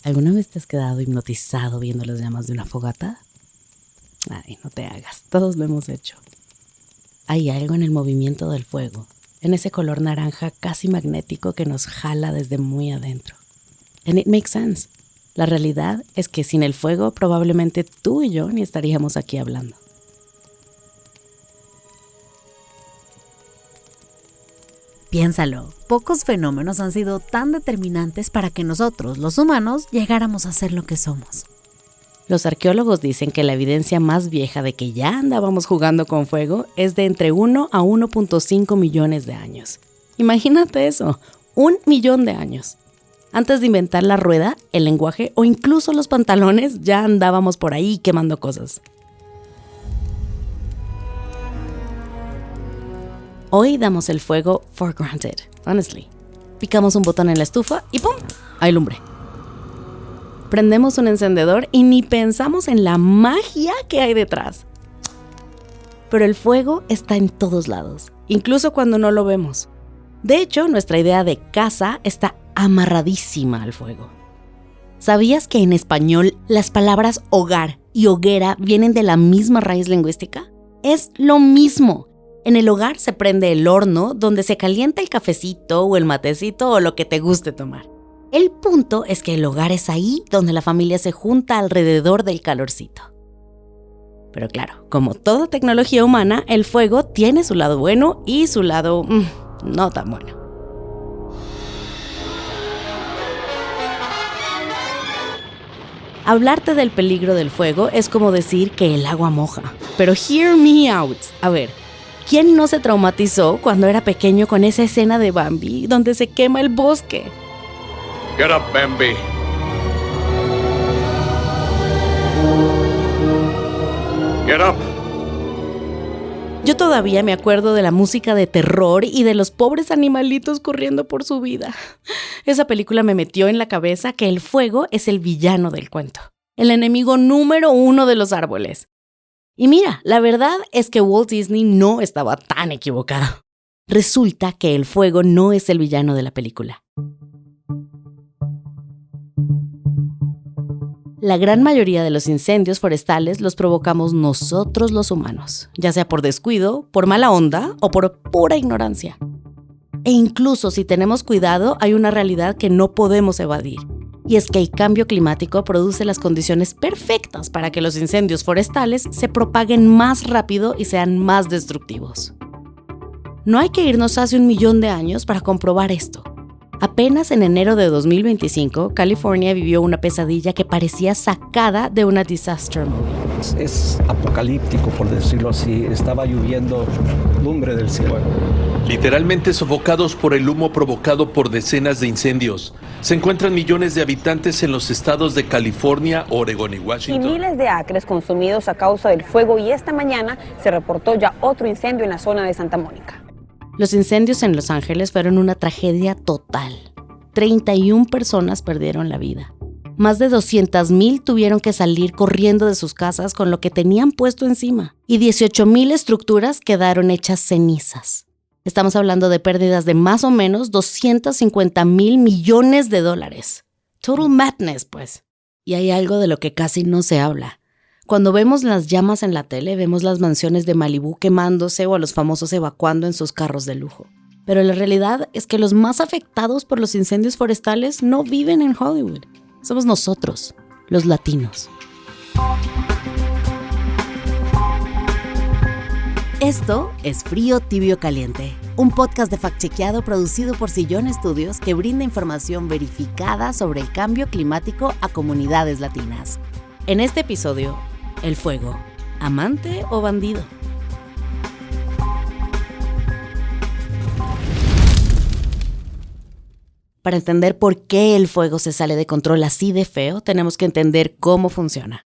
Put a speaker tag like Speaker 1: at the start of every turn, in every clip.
Speaker 1: ¿Alguna vez te has quedado hipnotizado viendo las llamas de una fogata? Ay, no te hagas, todos lo hemos hecho. Hay algo en el movimiento del fuego, en ese color naranja casi magnético que nos jala desde muy adentro. And it makes sense. La realidad es que sin el fuego probablemente tú y yo ni estaríamos aquí hablando.
Speaker 2: Piénsalo, pocos fenómenos han sido tan determinantes para que nosotros, los humanos, llegáramos a ser lo que somos.
Speaker 1: Los arqueólogos dicen que la evidencia más vieja de que ya andábamos jugando con fuego es de entre 1 a 1.5 millones de años. Imagínate eso, 1 millón de años. Antes de inventar la rueda, el lenguaje o incluso los pantalones, ya andábamos por ahí quemando cosas. Hoy damos el fuego for granted, honestly. Picamos un botón en la estufa y ¡pum! Hay lumbre. Prendemos un encendedor y ni pensamos en la magia que hay detrás. Pero el fuego está en todos lados, incluso cuando no lo vemos. De hecho, nuestra idea de casa está amarradísima al fuego. ¿Sabías que en español las palabras hogar y hoguera vienen de la misma raíz lingüística? Es lo mismo. En el hogar se prende el horno donde se calienta el cafecito o el matecito o lo que te guste tomar. El punto es que el hogar es ahí donde la familia se junta alrededor del calorcito. Pero claro, como toda tecnología humana, el fuego tiene su lado bueno y su lado no tan bueno. Hablarte del peligro del fuego es como decir que el agua moja. Pero hear me out. A ver, ¿quién no se traumatizó cuando era pequeño con esa escena de Bambi donde se quema el bosque?
Speaker 3: Get up, Bambi. Get up.
Speaker 1: Yo todavía me acuerdo de la música de terror y de los pobres animalitos corriendo por su vida. Esa película me metió en la cabeza que el fuego es el villano del cuento, el enemigo número 1 de los árboles. Y mira, la verdad es que Walt Disney no estaba tan equivocado. Resulta que el fuego no es el villano de la película. La gran mayoría de los incendios forestales los provocamos nosotros los humanos, ya sea por descuido, por mala onda o por pura ignorancia. E incluso si tenemos cuidado, hay una realidad que no podemos evadir. Y es que el cambio climático produce las condiciones perfectas para que los incendios forestales se propaguen más rápido y sean más destructivos. No hay que irnos hace 1 millón de años para comprobar esto. Apenas en enero de 2025, California vivió una pesadilla que parecía sacada de una disaster movie.
Speaker 4: Es apocalíptico, por decirlo así. Estaba lloviendo lumbre del cielo.
Speaker 5: Literalmente sofocados por el humo provocado por decenas de incendios. Se encuentran millones de habitantes en los estados de California, Oregón y Washington.
Speaker 6: Y miles de acres consumidos a causa del fuego, y esta mañana se reportó ya otro incendio en la zona de Santa Mónica.
Speaker 1: Los incendios en Los Ángeles fueron una tragedia total. 31 personas perdieron la vida. Más de 200,000 tuvieron que salir corriendo de sus casas con lo que tenían puesto encima. Y 18,000 estructuras quedaron hechas cenizas. Estamos hablando de pérdidas de más o menos 250,000 millones de dólares. Total madness, pues. Y hay algo de lo que casi no se habla. Cuando vemos las llamas en la tele, vemos las mansiones de Malibú quemándose o a los famosos evacuando en sus carros de lujo. Pero la realidad es que los más afectados por los incendios forestales no viven en Hollywood. Somos nosotros, los latinos.
Speaker 2: Esto es Frío, Tibio, Caliente, un podcast de fact-chequeado producido por Sillón Estudios que brinda información verificada sobre el cambio climático a comunidades latinas.
Speaker 1: En este episodio, el fuego, ¿amante o bandido? Para entender por qué el fuego se sale de control así de feo, tenemos que entender cómo funciona.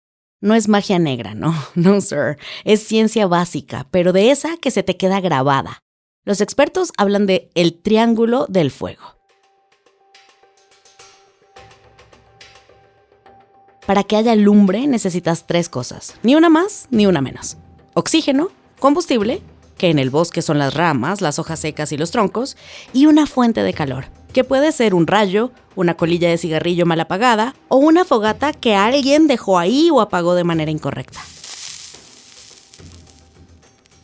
Speaker 1: No es magia negra, no, sir. Es ciencia básica, pero de esa que se te queda grabada. Los expertos hablan de el triángulo del fuego. Para que haya lumbre necesitas 3 cosas, ni una más ni una menos. Oxígeno, combustible, que en el bosque son las ramas, las hojas secas y los troncos, y una fuente de calor, que puede ser un rayo, una colilla de cigarrillo mal apagada o una fogata que alguien dejó ahí o apagó de manera incorrecta.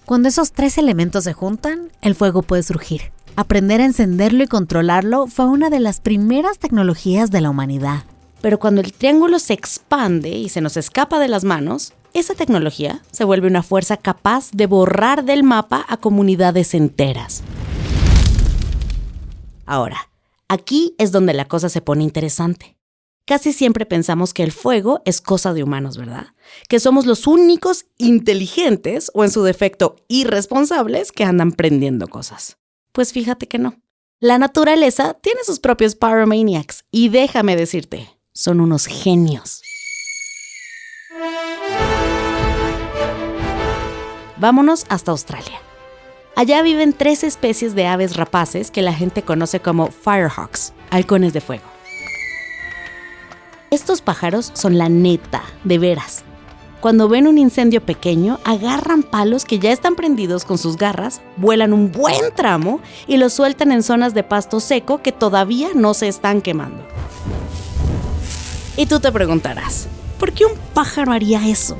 Speaker 2: Cuando esos 3 elementos se juntan, el fuego puede surgir. Aprender a encenderlo y controlarlo fue una de las primeras tecnologías de la humanidad.
Speaker 1: Pero cuando el triángulo se expande y se nos escapa de las manos, esa tecnología se vuelve una fuerza capaz de borrar del mapa a comunidades enteras. Ahora, aquí es donde la cosa se pone interesante. Casi siempre pensamos que el fuego es cosa de humanos, ¿verdad? Que somos los únicos inteligentes, o en su defecto irresponsables, que andan prendiendo cosas. Pues fíjate que no. La naturaleza tiene sus propios pyromaniacs y déjame decirte, son unos genios. Vámonos hasta Australia. Allá viven 3 especies de aves rapaces que la gente conoce como firehawks, halcones de fuego. Estos pájaros son la neta, de veras. Cuando ven un incendio pequeño, agarran palos que ya están prendidos con sus garras, vuelan un buen tramo y los sueltan en zonas de pasto seco que todavía no se están quemando. Y tú te preguntarás, ¿por qué un pájaro haría eso?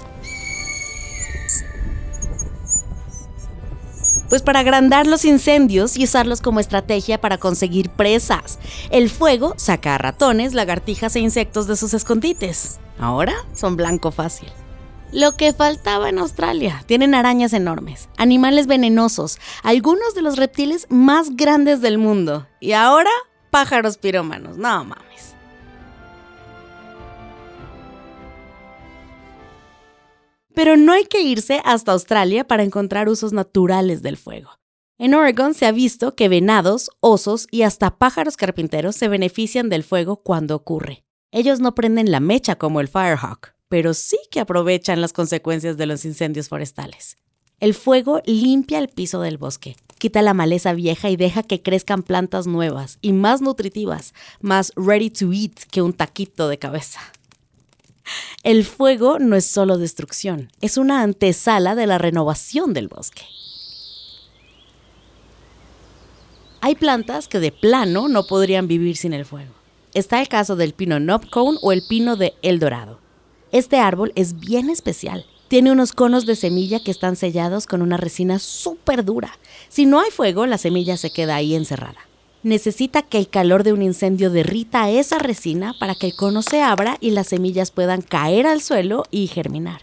Speaker 1: Pues para agrandar los incendios y usarlos como estrategia para conseguir presas. El fuego saca a ratones, lagartijas e insectos de sus escondites. Ahora son blanco fácil. Lo que faltaba en Australia. Tienen arañas enormes, animales venenosos, algunos de los reptiles más grandes del mundo. Y ahora, pájaros pirómanos. No mames. Pero no hay que irse hasta Australia para encontrar usos naturales del fuego. En Oregon se ha visto que venados, osos y hasta pájaros carpinteros se benefician del fuego cuando ocurre. Ellos no prenden la mecha como el firehawk, pero sí que aprovechan las consecuencias de los incendios forestales. El fuego limpia el piso del bosque, quita la maleza vieja y deja que crezcan plantas nuevas y más nutritivas, más ready to eat que un taquito de cabeza. El fuego no es solo destrucción, es una antesala de la renovación del bosque. Hay plantas que de plano no podrían vivir sin el fuego. Está el caso del pino knobcone o el pino de El Dorado. Este árbol es bien especial. Tiene unos conos de semilla que están sellados con una resina súper dura. Si no hay fuego, la semilla se queda ahí encerrada. Necesita que el calor de un incendio derrita esa resina para que el cono se abra y las semillas puedan caer al suelo y germinar.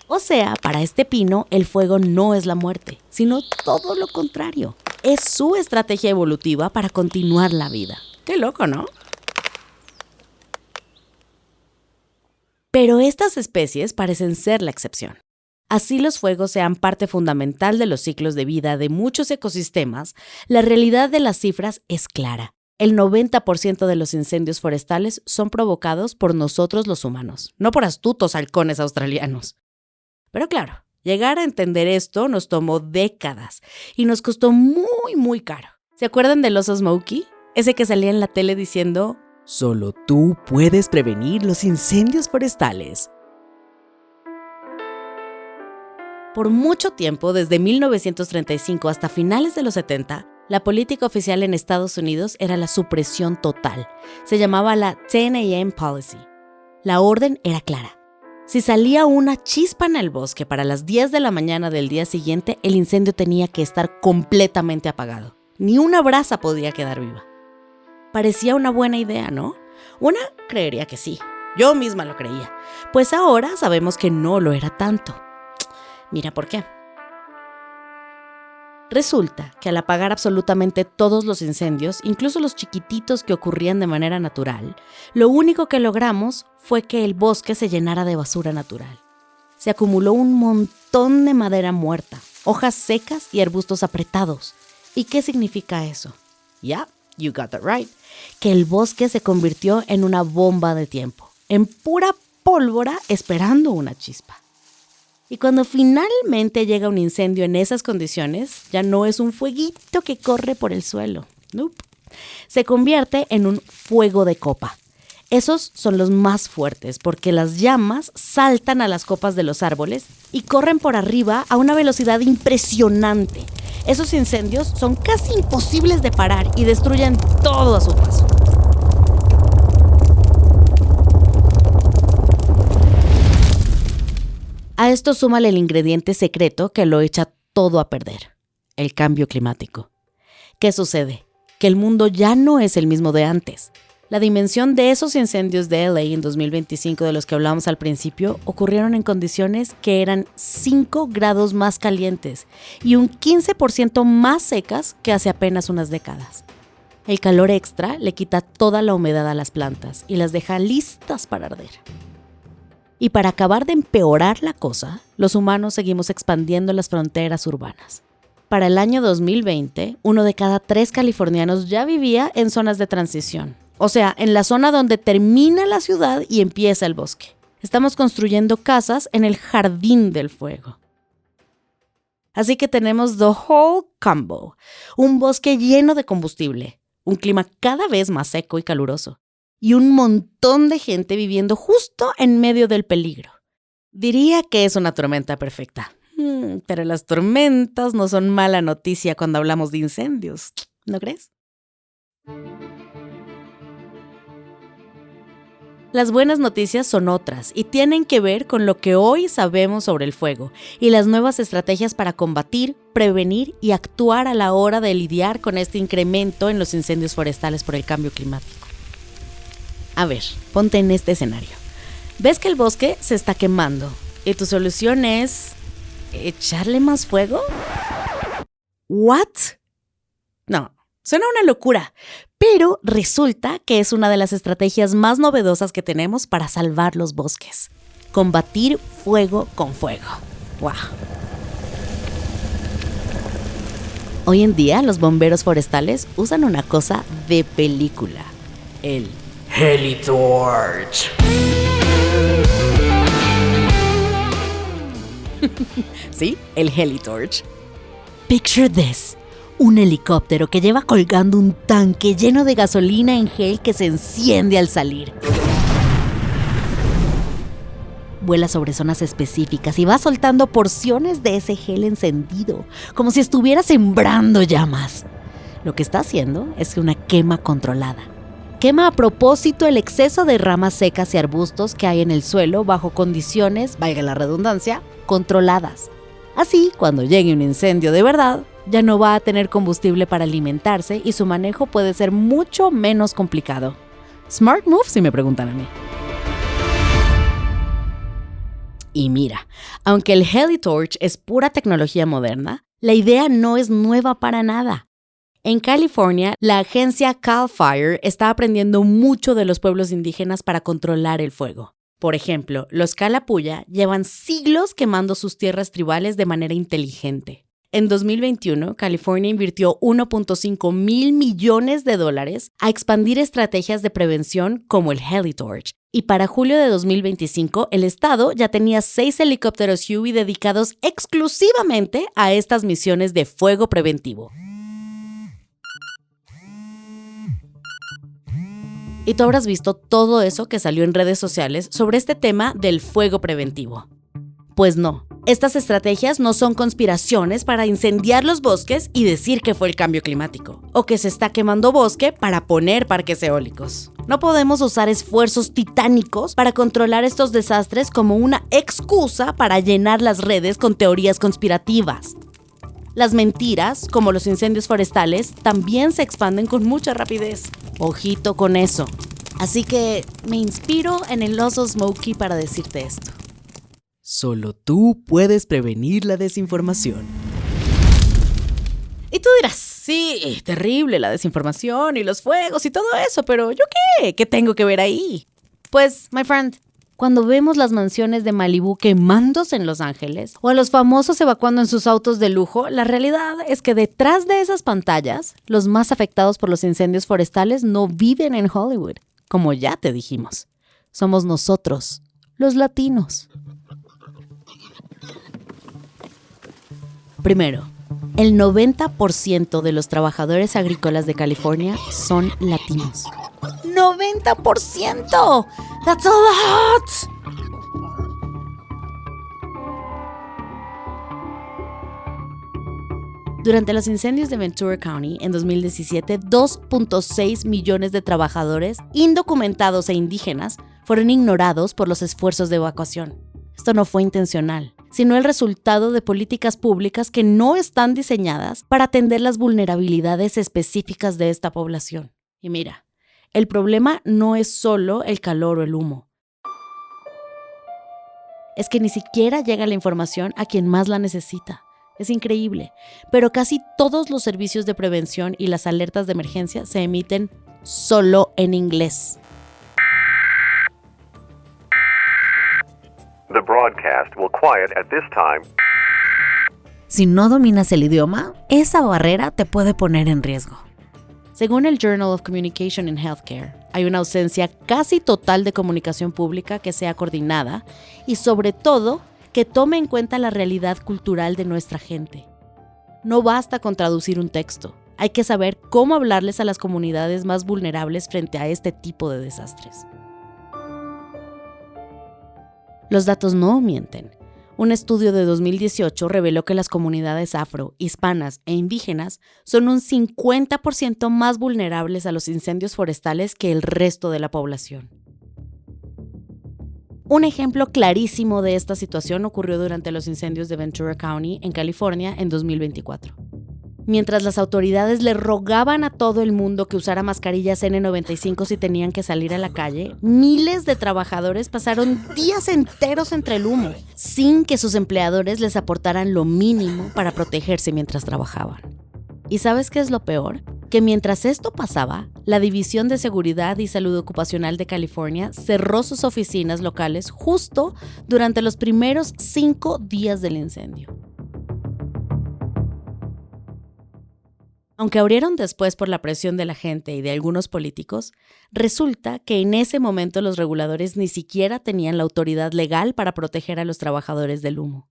Speaker 1: O sea, para este pino, el fuego no es la muerte, sino todo lo contrario. Es su estrategia evolutiva para continuar la vida. Qué loco, ¿no? Pero estas especies parecen ser la excepción. Así los fuegos sean parte fundamental de los ciclos de vida de muchos ecosistemas, la realidad de las cifras es clara. El 90% de los incendios forestales son provocados por nosotros los humanos, no por astutos halcones australianos. Pero claro, llegar a entender esto nos tomó décadas y nos costó muy, muy caro. ¿Se acuerdan del oso Smokey? Ese que salía en la tele diciendo, «Solo tú puedes prevenir los incendios forestales». Por mucho tiempo, desde 1935 hasta finales de los 70, la política oficial en Estados Unidos era la supresión total. Se llamaba la 10 a.m. Policy. La orden era clara. Si salía una chispa en el bosque para las 10 de la mañana del día siguiente, el incendio tenía que estar completamente apagado. Ni una brasa podía quedar viva. Parecía una buena idea, ¿no? Una creería que sí. Yo misma lo creía. Pues ahora sabemos que no lo era tanto. Mira por qué. Resulta que al apagar absolutamente todos los incendios, incluso los chiquititos que ocurrían de manera natural, lo único que logramos fue que el bosque se llenara de basura natural. Se acumuló un montón de madera muerta, hojas secas y arbustos apretados. ¿Y qué significa eso? Ya, you got that right. Que el bosque se convirtió en una bomba de tiempo, en pura pólvora esperando una chispa. Y cuando finalmente llega un incendio en esas condiciones, ya no es un fueguito que corre por el suelo. Nope. Se convierte en un fuego de copa. Esos son los más fuertes porque las llamas saltan a las copas de los árboles y corren por arriba a una velocidad impresionante. Esos incendios son casi imposibles de parar y destruyen todo a su paso. A esto súmale el ingrediente secreto que lo echa todo a perder: el cambio climático. ¿Qué sucede? Que el mundo ya no es el mismo de antes. La dimensión de esos incendios de LA en 2025 de los que hablamos al principio ocurrieron en condiciones que eran 5 grados más calientes y un 15% más secas que hace apenas unas décadas. El calor extra le quita toda la humedad a las plantas y las deja listas para arder. Y para acabar de empeorar la cosa, los humanos seguimos expandiendo las fronteras urbanas. Para el año 2020, 1 de cada 3 californianos ya vivía en zonas de transición. O sea, en la zona donde termina la ciudad y empieza el bosque. Estamos construyendo casas en el jardín del fuego. Así que tenemos the whole combo. Un bosque lleno de combustible, un clima cada vez más seco y caluroso, y un montón de gente viviendo justo en medio del peligro. Diría que es una tormenta perfecta. Pero las tormentas no son mala noticia cuando hablamos de incendios, ¿no crees? Las buenas noticias son otras y tienen que ver con lo que hoy sabemos sobre el fuego y las nuevas estrategias para combatir, prevenir y actuar a la hora de lidiar con este incremento en los incendios forestales por el cambio climático. A ver, ponte en este escenario. ¿Ves que el bosque se está quemando y tu solución es echarle más fuego? ¿What? No, suena una locura, pero resulta que es una de las estrategias más novedosas que tenemos para salvar los bosques. Combatir fuego con fuego. ¡Wow! Hoy en día los bomberos forestales usan una cosa de película: el Helitorch. Sí, el Helitorch. Picture this: un helicóptero que lleva colgando un tanque lleno de gasolina en gel que se enciende al salir. Vuela sobre zonas específicas y va soltando porciones de ese gel encendido, como si estuviera sembrando llamas. Lo que está haciendo es una quema controlada. Quema a propósito el exceso de ramas secas y arbustos que hay en el suelo bajo condiciones, valga la redundancia, controladas. Así, cuando llegue un incendio de verdad, ya no va a tener combustible para alimentarse y su manejo puede ser mucho menos complicado. Smart move, si me preguntan a mí. Y mira, aunque el Helitorch es pura tecnología moderna, la idea no es nueva para nada. En California, la agencia CAL FIRE está aprendiendo mucho de los pueblos indígenas para controlar el fuego. Por ejemplo, los Kalapuya llevan siglos quemando sus tierras tribales de manera inteligente. En 2021, California invirtió $1.5 mil millones a expandir estrategias de prevención como el Helitorch. Y para julio de 2025, el estado ya tenía 6 helicópteros Huey dedicados exclusivamente a estas misiones de fuego preventivo. Y tú habrás visto todo eso que salió en redes sociales sobre este tema del fuego preventivo. Pues no, estas estrategias no son conspiraciones para incendiar los bosques y decir que fue el cambio climático, o que se está quemando bosque para poner parques eólicos. No podemos usar esfuerzos titánicos para controlar estos desastres como una excusa para llenar las redes con teorías conspirativas. Las mentiras, como los incendios forestales, también se expanden con mucha rapidez. Ojito con eso. Así que me inspiro en el oso Smokey para decirte esto. Solo tú puedes prevenir la desinformación. Y tú dirás, sí, terrible la desinformación y los fuegos y todo eso, pero ¿yo qué? ¿Qué tengo que ver ahí? Pues, my friend, cuando vemos las mansiones de Malibú quemándose en Los Ángeles o a los famosos evacuando en sus autos de lujo, la realidad es que detrás de esas pantallas, los más afectados por los incendios forestales no viven en Hollywood, como ya te dijimos. Somos nosotros, los latinos. Primero, el 90% de los trabajadores agrícolas de California son latinos.
Speaker 2: ¡90%! ¡That's a lot!
Speaker 1: Durante los incendios de Ventura County en 2017, 2.6 millones de trabajadores indocumentados e indígenas fueron ignorados por los esfuerzos de evacuación. Esto no fue intencional, sino el resultado de políticas públicas que no están diseñadas para atender las vulnerabilidades específicas de esta población. Y mira, el problema no es solo el calor o el humo. Es que ni siquiera llega la información a quien más la necesita. Es increíble, pero casi todos los servicios de prevención y las alertas de emergencia se emiten solo en inglés.
Speaker 3: The broadcast will quiet at this time.
Speaker 2: Si no dominas el idioma, esa barrera te puede poner en riesgo.
Speaker 1: Según el Journal of Communication in Healthcare, hay una ausencia casi total de comunicación pública que sea coordinada y, sobre todo, que tome en cuenta la realidad cultural de nuestra gente. No basta con traducir un texto, hay que saber cómo hablarles a las comunidades más vulnerables frente a este tipo de desastres. Los datos no mienten. Un estudio de 2018 reveló que las comunidades afro, hispanas e indígenas son un 50% más vulnerables a los incendios forestales que el resto de la población. Un ejemplo clarísimo de esta situación ocurrió durante los incendios de Ventura County, en California, en 2024. Mientras las autoridades le rogaban a todo el mundo que usara mascarillas N95 si tenían que salir a la calle, miles de trabajadores pasaron días enteros entre el humo, sin que sus empleadores les aportaran lo mínimo para protegerse mientras trabajaban. ¿Y sabes qué es lo peor? Que mientras esto pasaba, la División de Seguridad y Salud Ocupacional de California cerró sus oficinas locales justo durante los primeros 5 días del incendio. Aunque abrieron después por la presión de la gente y de algunos políticos, resulta que en ese momento los reguladores ni siquiera tenían la autoridad legal para proteger a los trabajadores del humo.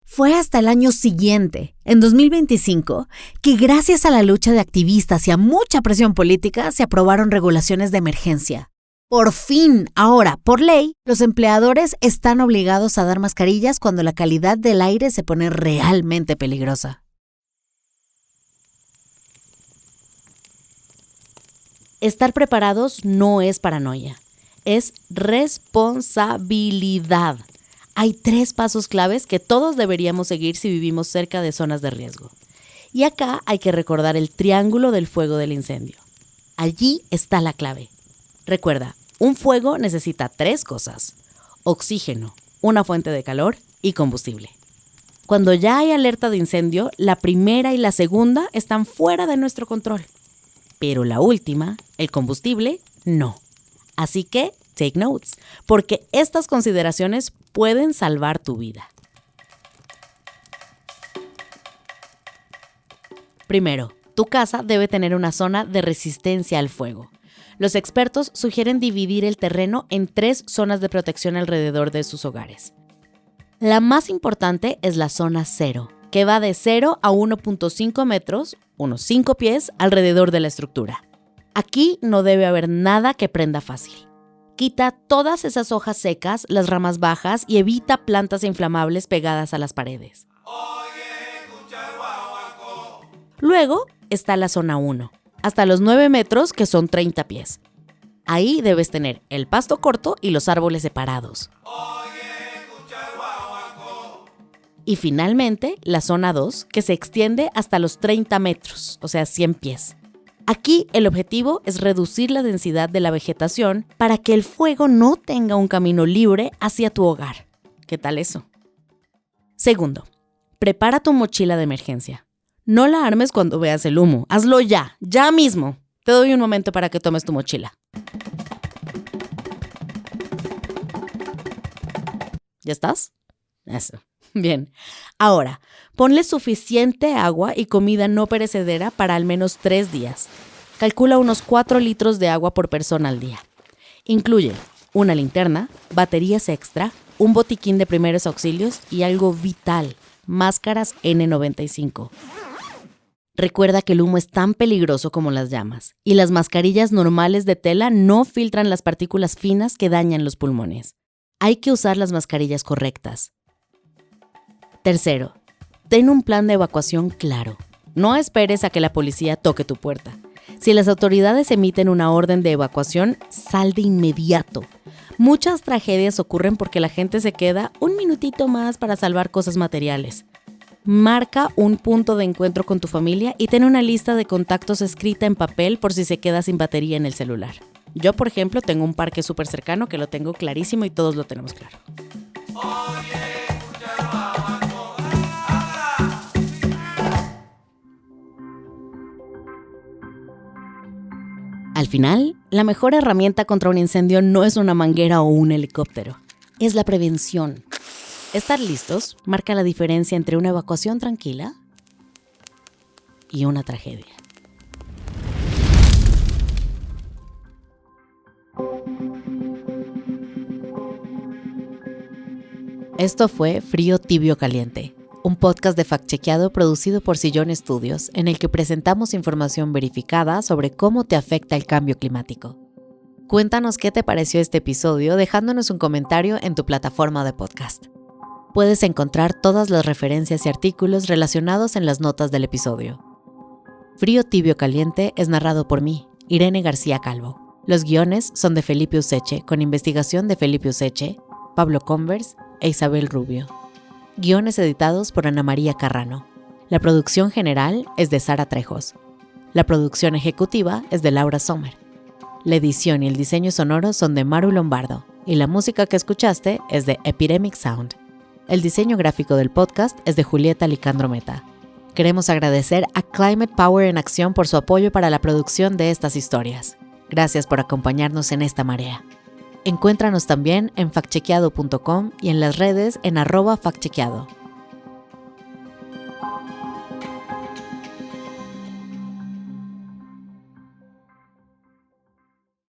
Speaker 2: Fue hasta el año siguiente, en 2025, que gracias a la lucha de activistas y a mucha presión política se aprobaron regulaciones de emergencia. Por fin, ahora, por ley, los empleadores están obligados a dar mascarillas cuando la calidad del aire se pone realmente peligrosa.
Speaker 1: Estar preparados no es paranoia, es responsabilidad. Hay 3 pasos claves que todos deberíamos seguir si vivimos cerca de zonas de riesgo. Y acá hay que recordar el triángulo del fuego del incendio. Allí está la clave. Recuerda, un fuego necesita 3 cosas: oxígeno, una fuente de calor y combustible. Cuando ya hay alerta de incendio, la primera y la segunda están fuera de nuestro control. Pero la última, el combustible, no. Así que, take notes, porque estas consideraciones pueden salvar tu vida. Primero, tu casa debe tener una zona de resistencia al fuego. Los expertos sugieren dividir el terreno en 3 zonas de protección alrededor de sus hogares. La más importante es la zona 0, que va de 0 a 1.5 metros, unos 5 pies, alrededor de la estructura. Aquí no debe haber nada que prenda fácil. Quita todas esas hojas secas, las ramas bajas y evita plantas inflamables pegadas a las paredes. Luego está la zona 1, hasta los 9 metros, que son 30 pies. Ahí debes tener el pasto corto y los árboles separados. Y finalmente, la zona 2, que se extiende hasta los 30 metros, o sea, 100 pies. Aquí el objetivo es reducir la densidad de la vegetación para que el fuego no tenga un camino libre hacia tu hogar. ¿Qué tal eso? Segundo, prepara tu mochila de emergencia. No la armes cuando veas el humo. Hazlo ya mismo. Te doy un momento para que tomes tu mochila. ¿Ya estás? Eso. Bien. Ahora, ponle suficiente agua y comida no perecedera para al menos 3 días. Calcula unos 4 litros de agua por persona al día. Incluye una linterna, baterías extra, un botiquín de primeros auxilios y algo vital: máscaras N95. Recuerda que el humo es tan peligroso como las llamas, y las mascarillas normales de tela no filtran las partículas finas que dañan los pulmones. Hay que usar las mascarillas correctas. Tercero, ten un plan de evacuación claro. No esperes a que la policía toque tu puerta. Si las autoridades emiten una orden de evacuación, sal de inmediato. Muchas tragedias ocurren porque la gente se queda un minutito más para salvar cosas materiales. Marca un punto de encuentro con tu familia y ten una lista de contactos escrita en papel por si se queda sin batería en el celular. Yo, por ejemplo, tengo un parque súper cercano que lo tengo clarísimo y todos lo tenemos claro. Al final, la mejor herramienta contra un incendio no es una manguera o un helicóptero, es la prevención. Estar listos marca la diferencia entre una evacuación tranquila y una tragedia. Esto fue Frío, Tibio, Caliente, un podcast de fact-chequeado producido por Sillón Studios, en el que presentamos información verificada sobre cómo te afecta el cambio climático. Cuéntanos qué te pareció este episodio dejándonos un comentario en tu plataforma de podcast. Puedes encontrar todas las referencias y artículos relacionados en las notas del episodio. Frío, Tibio, Caliente es narrado por mí, Irene García Calvo. Los guiones son de Felipe Useche, con investigación de Felipe Useche, Pablo Converse e Isabel Rubio. Guiones editados por Ana María Carrano. La producción general es de Sara Trejos. La producción ejecutiva es de Laura Sommer. La edición y el diseño sonoro son de Maru Lombardo, y la música que escuchaste es de Epidemic Sound. El diseño gráfico del podcast es de Julieta Licandro Meta. Queremos agradecer a Climate Power en Acción por su apoyo para la producción de estas historias. Gracias por acompañarnos en esta marea. Encuéntranos también en factchequeado.com y en las redes en @factchequeado.